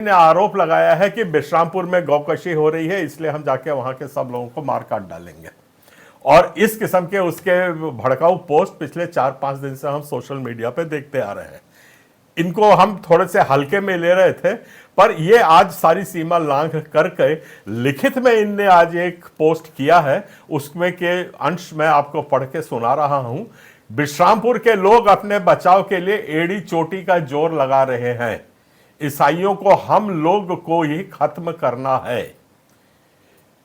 ने आरोप लगाया है कि विश्रामपुर में गौकशी हो रही है, इसलिए हम जाके वहां के सब लोगों को मार काट डालेंगे। और इस किस्म के उसके भड़काऊ पोस्ट पिछले 4-5 दिन से हम सोशल मीडिया पे देखते आ रहे हैं। इनको हम थोड़े से हल्के में ले रहे थे, पर ये आज सारी सीमा लांघ करके लिखित में इनने आज एक पोस्ट किया है। उसमें के अंश मैं आपको पढ़ के सुना रहा हूं। विश्रामपुर के लोग अपने बचाव के लिए एड़ी चोटी का जोर लगा रहे हैं। ईसाइयों को हम लोग को ही खत्म करना है।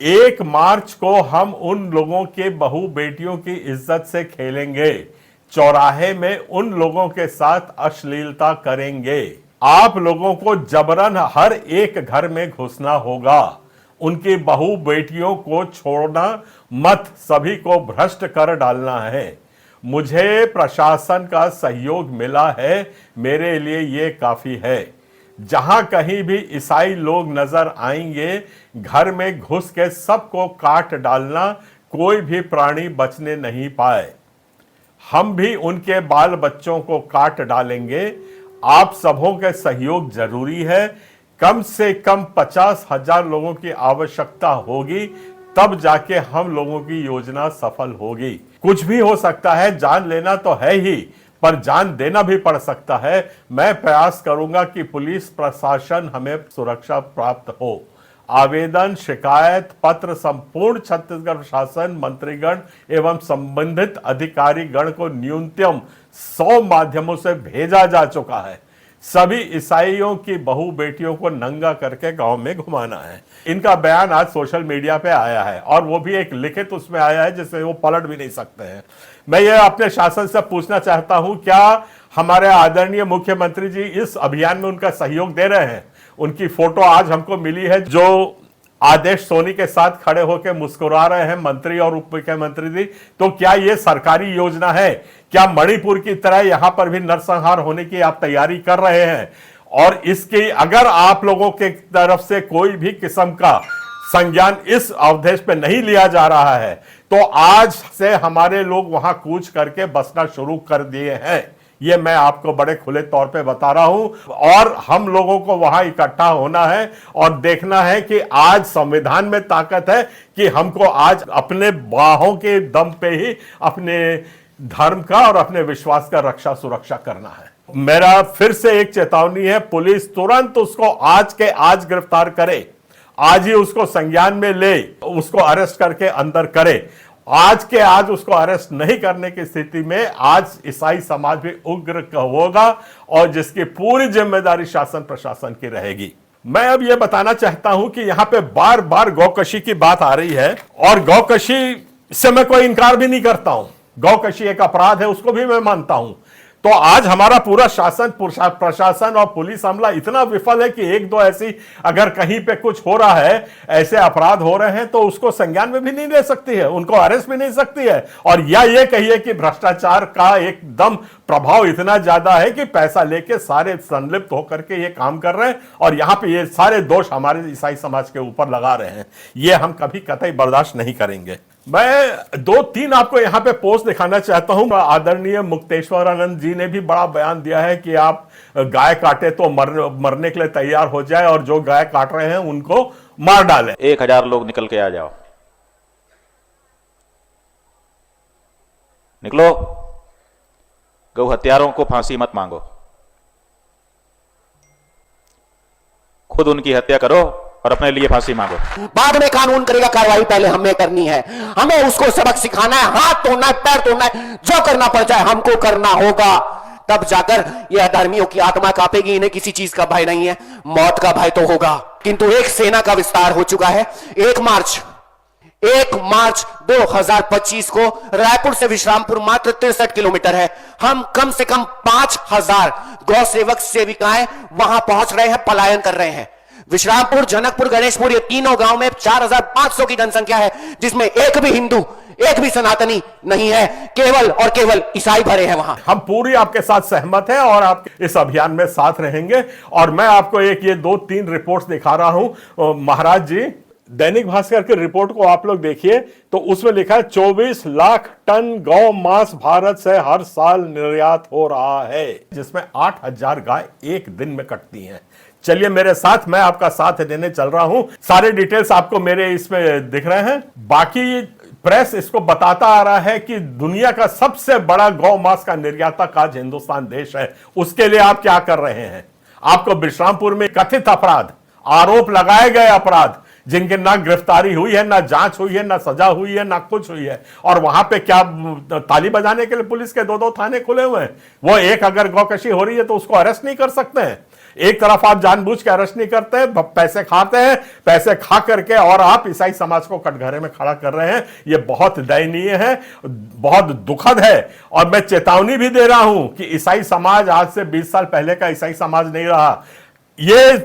1 मार्च को हम उन लोगों के बहू बेटियों की इज्जत से खेलेंगे, चौराहे में उन लोगों के साथ अश्लीलता करेंगे। आप लोगों को जबरन हर एक घर में घुसना होगा, उनकी बहू बेटियों को छोड़ना मत, सभी को भ्रष्ट कर डालना है। मुझे प्रशासन का सहयोग मिला है, मेरे लिए ये काफी है। जहां कहीं भी ईसाई लोग नजर आएंगे, घर में घुस के सबको काट डालना, कोई भी प्राणी बचने नहीं पाए। हम भी उनके बाल बच्चों को काट डालेंगे। आप सबों के सहयोग जरूरी है। कम से कम 50,000 लोगों की आवश्यकता होगी, तब जाके हम लोगों की योजना सफल होगी। कुछ भी हो सकता है, जान लेना तो है ही, पर जान देना भी पड़ सकता है। मैं प्रयास करूंगा कि पुलिस प्रशासन हमें सुरक्षा प्राप्त हो। आवेदन शिकायत पत्र संपूर्ण छत्तीसगढ़ शासन मंत्रीगण एवं संबंधित अधिकारी गण को न्यूनतम 100 माध्यमों से भेजा जा चुका है। सभी ईसाइयों की बहू बेटियों को नंगा करके गांव में घुमाना है। इनका बयान आज सोशल मीडिया पे आया है, और वो भी एक लिखित उसमें आया है जिसे वो पलट भी नहीं सकते हैं। मैं ये अपने शासन से पूछना चाहता हूं, क्या हमारे आदरणीय मुख्यमंत्री जी इस अभियान में उनका सहयोग दे रहे हैं? उनकी फोटो आज हमको मिली है, जो आदेश सोनी के साथ खड़े होकर मुस्कुरा रहे हैं मंत्री और उप मुख्यमंत्री जी। तो क्या ये सरकारी योजना है? क्या मणिपुर की तरह यहां पर भी नरसंहार होने की आप तैयारी कर रहे हैं? और इसकी अगर आप लोगों के तरफ से कोई भी किस्म का संज्ञान इस अवधेश पे नहीं लिया जा रहा है, तो आज से हमारे लोग वहां कूच करके बसना शुरू कर दिए हैं। ये मैं आपको बड़े खुले तौर पे बता रहा हूं। और हम लोगों को वहां इकट्ठा होना है और देखना है कि आज संविधान में ताकत है कि हमको आज अपने बाहों के दम पे ही अपने धर्म का और अपने विश्वास का रक्षा सुरक्षा करना है। मेरा फिर से एक चेतावनी है, पुलिस तुरंत उसको आज के आज गिरफ्तार करे, आज ही उसको संज्ञान में ले, उसको अरेस्ट करके अंदर करे। आज के आज उसको अरेस्ट नहीं करने की स्थिति में आज ईसाई समाज भी उग्र होगा, और जिसकी पूरी जिम्मेदारी शासन प्रशासन की रहेगी। मैं अब यह बताना चाहता हूं कि यहां पे बार बार गौकशी की बात आ रही है, और गौकशी से मैं कोई इनकार भी नहीं करता हूं। गौकशी एक अपराध है, उसको भी मैं मानता हूं। तो आज हमारा पूरा शासन प्रशासन और पुलिस अमला इतना विफल है कि एक दो ऐसी अगर कहीं पे कुछ हो रहा है, ऐसे अपराध हो रहे हैं, तो उसको संज्ञान में भी नहीं ले सकती है, उनको अरेस्ट भी नहीं सकती है। और या ये कहिए कि भ्रष्टाचार का एकदम प्रभाव इतना ज्यादा है कि पैसा लेके सारे संलिप्त होकर के ये काम कर रहे हैं, और यहां पे ये सारे दोष हमारे ईसाई समाज के ऊपर लगा रहे हैं। ये हम कभी कतई बर्दाश्त नहीं करेंगे। मैं 2-3 आपको यहां पे पोस्ट दिखाना चाहता हूं। आदरणीय मुक्तेश्वर आनंद जी ने भी बड़ा बयान दिया है कि आप गाय काटे तो मरने के लिए तैयार हो जाए, और जो गाय काट रहे हैं उनको मार डालें। 1000 लोग निकल के आ जाओ, निकलो। गौ हत्यारों को फांसी मत मांगो, खुद उनकी हत्या करो और अपने लिए फांसी मांगो। बाद में कानून करेगा, कार्रवाई पहले हमें करनी है। हमें उसको सबक सिखाना है, हाथ तोड़ना है, पैर तोड़ना है, जो करना पड़ जाए हमको करना होगा। तब जाकर ये अधर्मियों की आत्मा कांपेगी। इन्हें किसी चीज का भय नहीं है, मौत का भय तो होगा। किंतु एक सेना का विस्तार हो चुका है। 1 मार्च 2025 को रायपुर से विश्रामपुर मात्र 63 किलोमीटर है। हम कम से कम 5000 गौ सेवक सेविकाएं वहां पहुंच रहे हैं, पलायन कर रहे हैं। विश्रामपुर, जनकपुर, गणेशपुर, ये तीनों गांव में 4500 की जनसंख्या है, जिसमें एक भी हिंदू, एक भी सनातनी नहीं है, केवल और केवल ईसाई भरे हैं वहां। हम पूरी आपके साथ सहमत हैं और आप इस अभियान में साथ रहेंगे। और मैं आपको ये 2-3 रिपोर्ट्स दिखा रहा हूं। महाराज जी, दैनिक भास्कर की रिपोर्ट को आप लोग देखिए, तो उसमें लिखा है 24 लाख टन गौ मांस भारत से हर साल निर्यात हो रहा है, जिसमें 8000 गाय एक दिन में कटती हैं। चलिए मेरे साथ, मैं आपका साथ देने चल रहा हूं। सारे डिटेल्स आपको मेरे इसमें दिख रहे हैं। बाकी प्रेस इसको बताता आ रहा है कि दुनिया का सबसे बड़ा गौ मांस का निर्यातक आज हिंदुस्तान देश है। उसके लिए आप क्या कर रहे हैं? आपको विश्रामपुर में कथित अपराध, आरोप लगाए गए अपराध, जिनकी ना गिरफ्तारी हुई है, ना जांच हुई है, ना सजा हुई है, ना कुछ हुई है, और वहां पे क्या ताली बजाने के लिए पुलिस के 2-2 थाने खुले हुए हैं? वो एक अगर गौकशी हो रही है तो उसको अरेस्ट नहीं कर सकते हैं। एक तरफ आप जानबूझ के अरेस्ट नहीं करते हैं, पैसे खाते हैं, पैसे खा करके और आप ईसाई समाज को कटघरे में खड़ा कर रहे हैं। यह बहुत दयनीय है, बहुत दुखद है। और मैं चेतावनी भी दे रहा हूं कि ईसाई समाज आज से 20 साल पहले का ईसाई समाज नहीं रहा। ये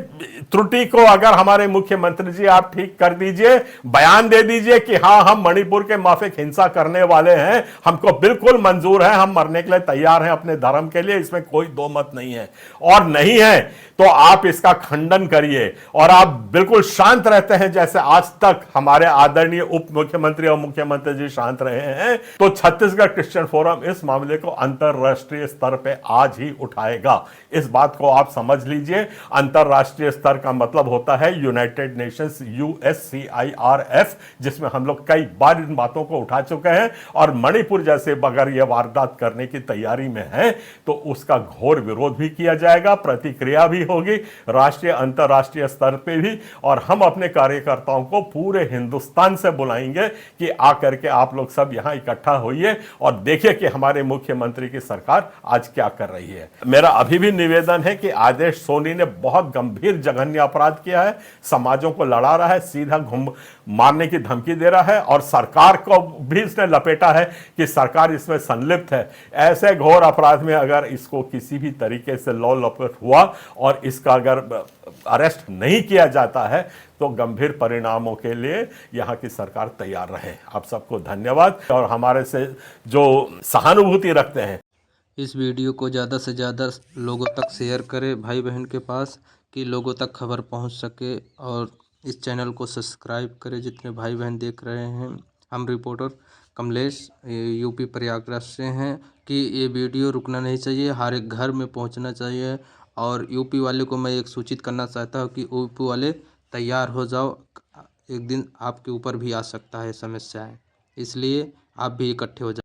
त्रुटि को अगर हमारे मुख्यमंत्री जी आप ठीक कर दीजिए, बयान दे दीजिए कि हाँ, हम मणिपुर के माफिक हिंसा करने वाले हैं, हमको बिल्कुल मंजूर है, हम मरने के लिए तैयार हैं अपने धर्म के लिए, इसमें कोई दो मत नहीं है। और नहीं है तो आप इसका खंडन करिए और आप बिल्कुल शांत रहते हैं जैसे आज तक हमारे आदरणीय उप मुख्यमंत्री और मुख्यमंत्री जी शांत रहे हैं। तो छत्तीसगढ़ क्रिश्चियन फोरम इस मामले को अंतरराष्ट्रीय स्तर पे आज ही उठाएगा। इस बात को आप समझ लीजिए। अंतरराष्ट्रीय स्तर का मतलब होता है यूनाइटेड नेशंस, USCIRF, जिसमें हम लोग कई बार इन बातों को उठा चुके हैं। और मणिपुर जैसे अगर यह वारदात करने की तैयारी में है तो उसका घोर विरोध भी किया जाएगा, प्रतिक्रिया भी होगी राष्ट्रीय अंतरराष्ट्रीय स्तर पे भी। और हम अपने कार्यकर्ताओं को पूरे हिंदुस्तान से बुलाएंगे कि आकर के आप लोग सब यहां इकट्ठा होइए और देखिए कि हमारे मुख्यमंत्री की सरकार आज क्या कर रही है। मेरा अभी भी निवेदन है कि आदेश सोनी ने बहुत गंभीर जघन्य अपराध किया है, समाजों को लड़ा रहा है, सीधा मारने की धमकी दे रहा है और सरकार को भी इसने लपेटा है कि सरकार इसमें संलिप्त है। ऐसे घोर अपराध में अगर इसको किसी भी तरीके से लौ लपेट हुआ और इसका अगर अरेस्ट नहीं किया जाता है तो गंभीर परिणामों के लिए यहां की सरकार तैयार रहे। आप सबको धन्यवाद और हमारे से जो सहानुभूति रखते हैं। इस वीडियो को ज़्यादा से ज़्यादा लोगों तक शेयर करें भाई बहन के पास, कि लोगों तक खबर पहुंच सके। और इस चैनल को सब्सक्राइब करें जितने भाई बहन देख रहे हैं। हम रिपोर्टर कमलेश यूपी प्रयागराज से हैं कि ये वीडियो रुकना नहीं चाहिए, हर एक घर में पहुंचना चाहिए। और यूपी वाले को मैं एक सूचित करना चाहता हूं कि यूपी वाले तैयार हो जाओ, एक दिन आपके ऊपर भी आ सकता है समस्याएं, इसलिए आप भी इकट्ठे हो जाए।